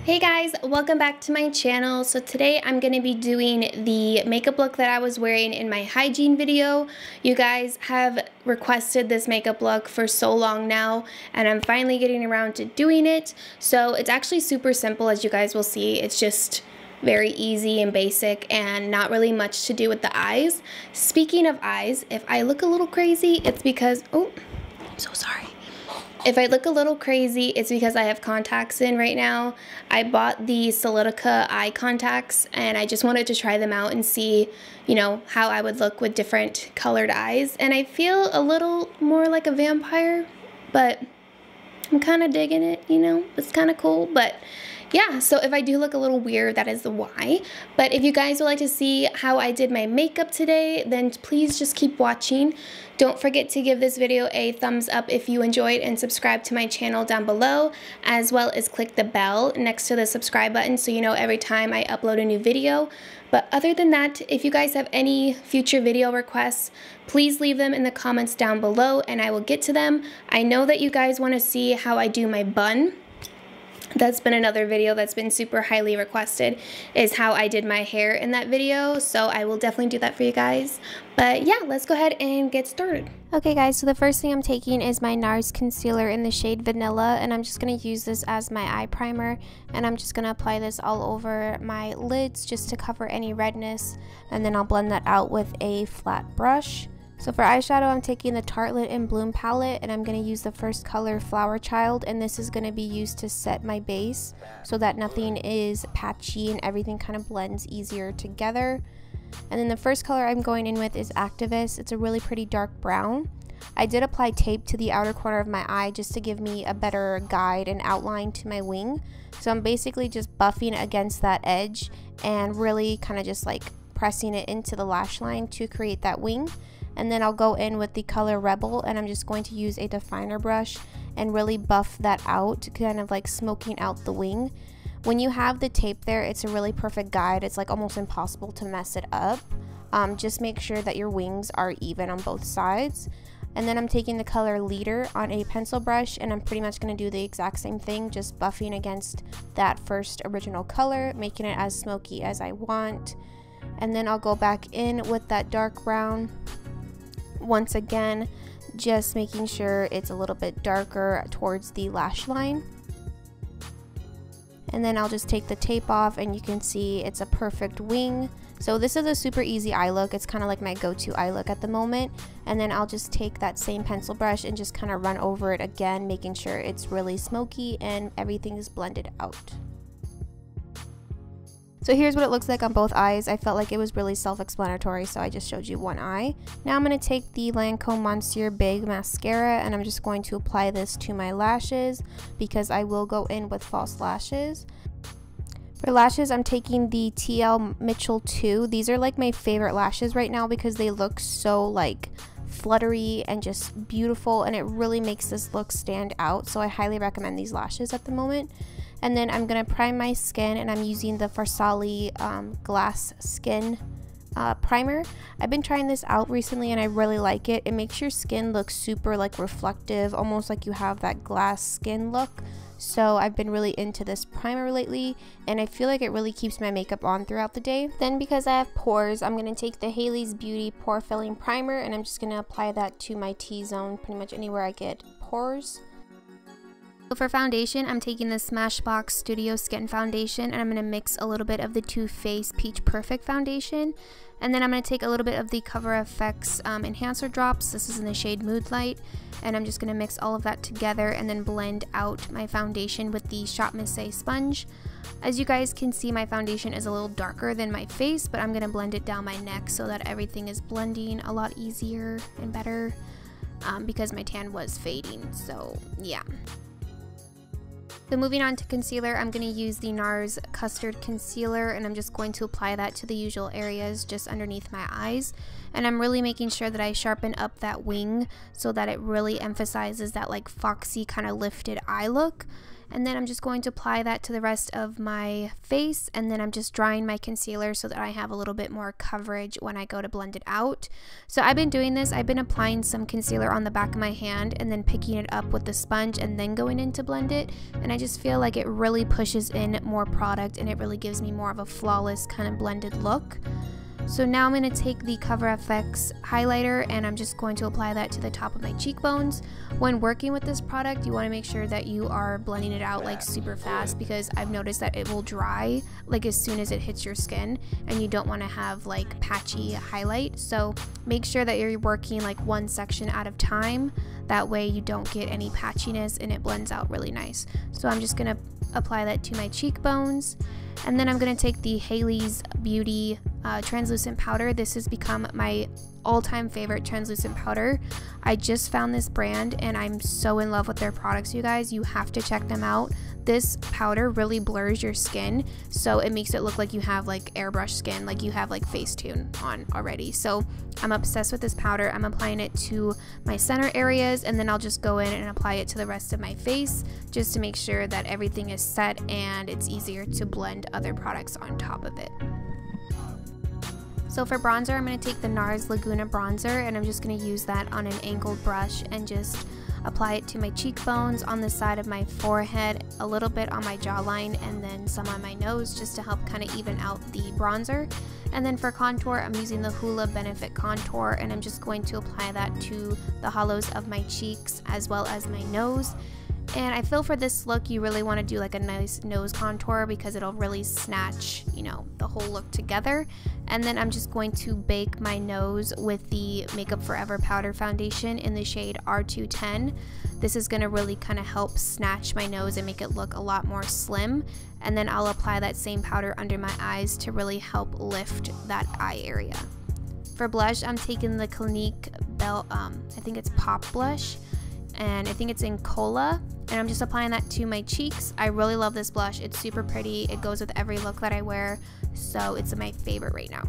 Hey guys, welcome back to my channel. So today I'm going to be doing the makeup look that I was wearing in my hygiene video. You guys have requested this makeup look for so long now, and I'm finally getting around to doing it. So it's actually super simple, as you guys will see. It's just very easy and basic and not really much to do with the eyes. Speaking of eyes, if I look a little crazy, it's because, oh, I'm so sorry. If I look a little crazy, it's because I have contacts in right now. I bought the Solidica eye contacts and I just wanted to try them out and see, how I would look with different colored eyes. And I feel a little more like a vampire, but I'm kind of digging it, It's kind of cool, but yeah, so if I do look a little weird, that is the why. But if you guys would like to see how I did my makeup today, then please just keep watching. Don't forget to give this video a thumbs up if you enjoyed and subscribe to my channel down below, as well as click the bell next to the subscribe button so you know every time I upload a new video. But other than that, if you guys have any future video requests, please leave them in the comments down below and I will get to them. I know that you guys want to see how I do my bun. That's been another video that's been super highly requested, is how I did my hair in that video, so I will definitely do that for you guys. But yeah, let's go ahead and get started. Okay guys, so the first thing I'm taking is my NARS concealer in the shade Vanilla, and I'm just going to use this as my eye primer, and I'm just going to apply this all over my lids just to cover any redness, and then I'll blend that out with a flat brush. So for eyeshadow, I'm taking the Tartelette in Bloom palette, and I'm going to use the first color, Flower Child, and this is going to be used to set my base so that nothing is patchy and everything kind of blends easier together. And then the first color I'm going in with is Activist. It's a really pretty dark brown. I did apply tape to the outer corner of my eye just to give me a better guide and outline to my wing. So I'm basically just buffing against that edge and really kind of just like pressing it into the lash line to create that wing. And then I'll go in with the color Rebel, and I'm just going to use a definer brush and really buff that out, kind of like smoking out the wing. When you have the tape there, it's a really perfect guide. It's like almost impossible to mess it up. Just make sure that your wings are even on both sides. And then I'm taking the color Leader on a pencil brush, and I'm pretty much going to do the exact same thing, just buffing against that first original color, making it as smoky as I want. And then I'll go back in with that dark brown. Once again, just making sure it's a little bit darker towards the lash line. And then I'll just take the tape off, and you can see it's a perfect wing. So this is a super easy eye look. It's kind of like my go-to eye look at the moment. And then I'll just take that same pencil brush and just kind of run over it again, making sure it's really smoky and everything is blended out. So here's what it looks like on both eyes. I felt like it was really self-explanatory, so I just showed you one eye. Now I'm going to take the Lancome Monsieur Big Mascara, and I'm just going to apply this to my lashes because I will go in with false lashes. For lashes, I'm taking the TL Mitchell 2. These are like my favorite lashes right now because they look so like fluttery and just beautiful, and it really makes this look stand out. So I highly recommend these lashes at the moment. And then I'm going to prime my skin, and I'm using the Farsali Glass Skin Primer. I've been trying this out recently and I really like it. It makes your skin look super like reflective, almost like you have that glass skin look. So I've been really into this primer lately, and I feel like it really keeps my makeup on throughout the day. Then because I have pores, I'm going to take the Hailey's Beauty Pore Filling Primer, and I'm just going to apply that to my T-zone, pretty much anywhere I get pores. So for foundation, I'm taking the Smashbox Studio Skin Foundation, and I'm going to mix a little bit of the Too Faced Peach Perfect Foundation. And then I'm going to take a little bit of the Cover FX Enhancer Drops. This is in the shade Moodlight. And I'm just going to mix all of that together and then blend out my foundation with the Shop Missy sponge. As you guys can see, my foundation is a little darker than my face, but I'm going to blend it down my neck so that everything is blending a lot easier and better because my tan was fading. So yeah. So moving on to concealer, I'm going to use the NARS Custard Concealer, and I'm just going to apply that to the usual areas just underneath my eyes. And I'm really making sure that I sharpen up that wing so that it really emphasizes that like foxy kind of lifted eye look. And then I'm just going to apply that to the rest of my face, and then I'm just drying my concealer so that I have a little bit more coverage when I go to blend it out. So I've been doing this, I've been applying some concealer on the back of my hand and then picking it up with the sponge and then going in to blend it, and I just feel like it really pushes in more product and it really gives me more of a flawless kind of blended look. So now I'm going to take the Cover FX highlighter and I'm just going to apply that to the top of my cheekbones. When working with this product, you want to make sure that you are blending it out like super fast, because I've noticed that it will dry like as soon as it hits your skin, and you don't want to have like patchy highlight. So make sure that you're working like one section at a time. That way you don't get any patchiness and it blends out really nice. So I'm just going to apply that to my cheekbones. And then I'm going to take the Hailey's Beauty translucent powder. This has become my all-time favorite translucent powder. I just found this brand and I'm so in love with their products, you guys. You have to check them out. This powder really blurs your skin, so it makes it look like you have like airbrush skin, like you have like Facetune on already. So I'm obsessed with this powder. I'm applying it to my center areas, and then I'll just go in and apply it to the rest of my face just to make sure that everything is set and it's easier to blend other products on top of it. So for bronzer, I'm going to take the NARS Laguna bronzer, and I'm just going to use that on an angled brush and just apply it to my cheekbones, on the side of my forehead, a little bit on my jawline, and then some on my nose just to help kind of even out the bronzer. And then for contour, I'm using the Hoola Benefit Contour, and I'm just going to apply that to the hollows of my cheeks as well as my nose. And I feel for this look you really want to do like a nice nose contour, because it'll really snatch, you know, the whole look together. And then I'm just going to bake my nose with the Makeup Forever Powder Foundation in the shade R210. This is going to really kind of help snatch my nose and make it look a lot more slim. And then I'll apply that same powder under my eyes to really help lift that eye area. For blush, I'm taking the Clinique Belle, I think it's Pop Blush, and I think it's in Cola, and I'm just applying that to my cheeks. I really love this blush. It's super pretty. It goes with every look that I wear, so it's my favorite right now.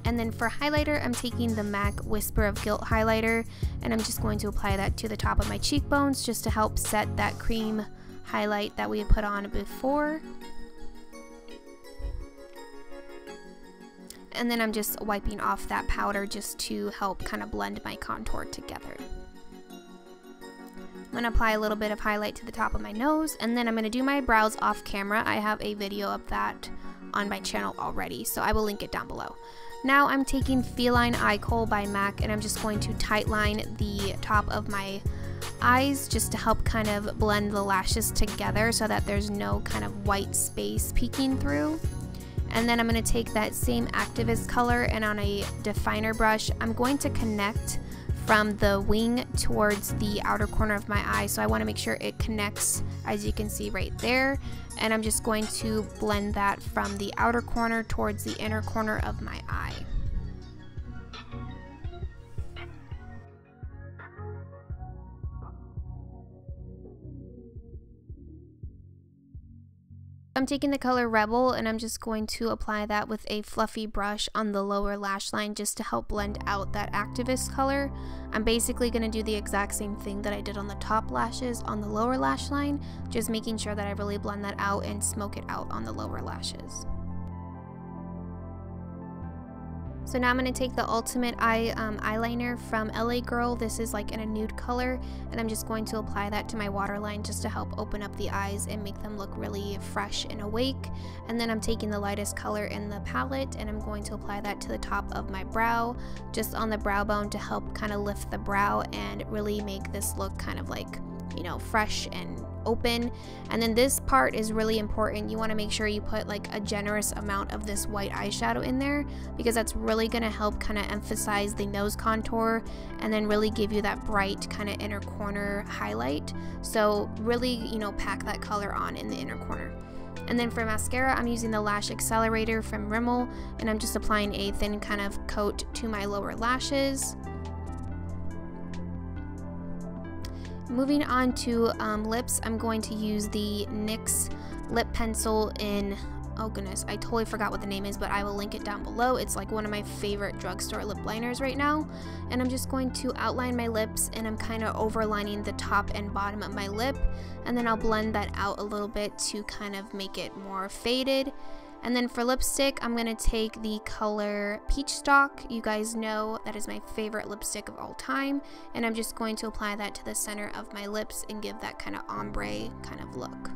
And then for highlighter, I'm taking the MAC Whisper of Guilt highlighter, and I'm just going to apply that to the top of my cheekbones just to help set that cream highlight that we had put on before. And then I'm just wiping off that powder just to help kind of blend my contour together. I'm going to apply a little bit of highlight to the top of my nose, and then I'm going to do my brows off camera. I have a video of that on my channel already, so I will link it down below. Now I'm taking Feline Eye Kohl by MAC, and I'm just going to tight line the top of my eyes just to help kind of blend the lashes together so that there's no kind of white space peeking through. And then I'm going to take that same Activist color, and on a definer brush, I'm going to connect from the wing towards the outer corner of my eye. So I want to make sure it connects, as you can see right there. And I'm just going to blend that from the outer corner towards the inner corner of my eye. I'm taking the color Rebel, and I'm just going to apply that with a fluffy brush on the lower lash line just to help blend out that Activist color. I'm basically going to do the exact same thing that I did on the top lashes on the lower lash line, just making sure that I really blend that out and smoke it out on the lower lashes. So now I'm going to take the Ultimate Eye Eyeliner from LA Girl. This is like in a nude color, and I'm just going to apply that to my waterline just to help open up the eyes and make them look really fresh and awake. And then I'm taking the lightest color in the palette, and I'm going to apply that to the top of my brow, just on the brow bone to help kind of lift the brow and really make this look kind of like, you know, fresh and open. And then this part is really important. You want to make sure you put like a generous amount of this white eyeshadow in there, because that's really going to help kind of emphasize the nose contour and then really give you that bright kind of inner corner highlight. So really, you know, pack that color on in the inner corner. And then for mascara, I'm using the Lash Accelerator from Rimmel, and I'm just applying a thin kind of coat to my lower lashes. Moving on to lips, I'm going to use the NYX lip pencil in, oh goodness, I totally forgot what the name is, but I will link it down below. It's like one of my favorite drugstore lip liners right now. And I'm just going to outline my lips, and I'm kind of overlining the top and bottom of my lip. And then I'll blend that out a little bit to kind of make it more faded. And then for lipstick, I'm going to take the color Peach Stock. You guys know that is my favorite lipstick of all time. And I'm just going to apply that to the center of my lips and give that kind of ombre kind of look.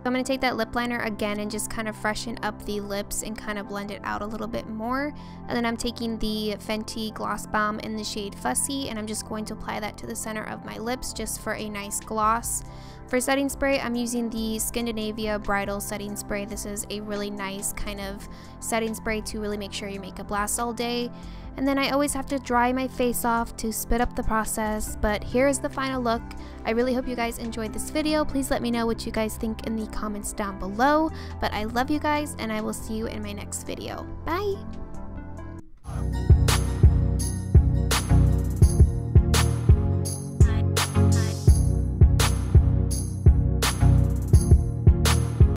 So I'm going to take that lip liner again and just kind of freshen up the lips and kind of blend it out a little bit more. And then I'm taking the Fenty Gloss Bomb in the shade Fussy, and I'm just going to apply that to the center of my lips just for a nice gloss. For setting spray, I'm using the Scandinavia Bridal Setting Spray. This is a really nice kind of setting spray to really make sure your makeup lasts all day. And then I always have to dry my face off to speed up the process, but here is the final look. I really hope you guys enjoyed this video. Please let me know what you guys think in the comments down below. But I love you guys, and I will see you in my next video. Bye!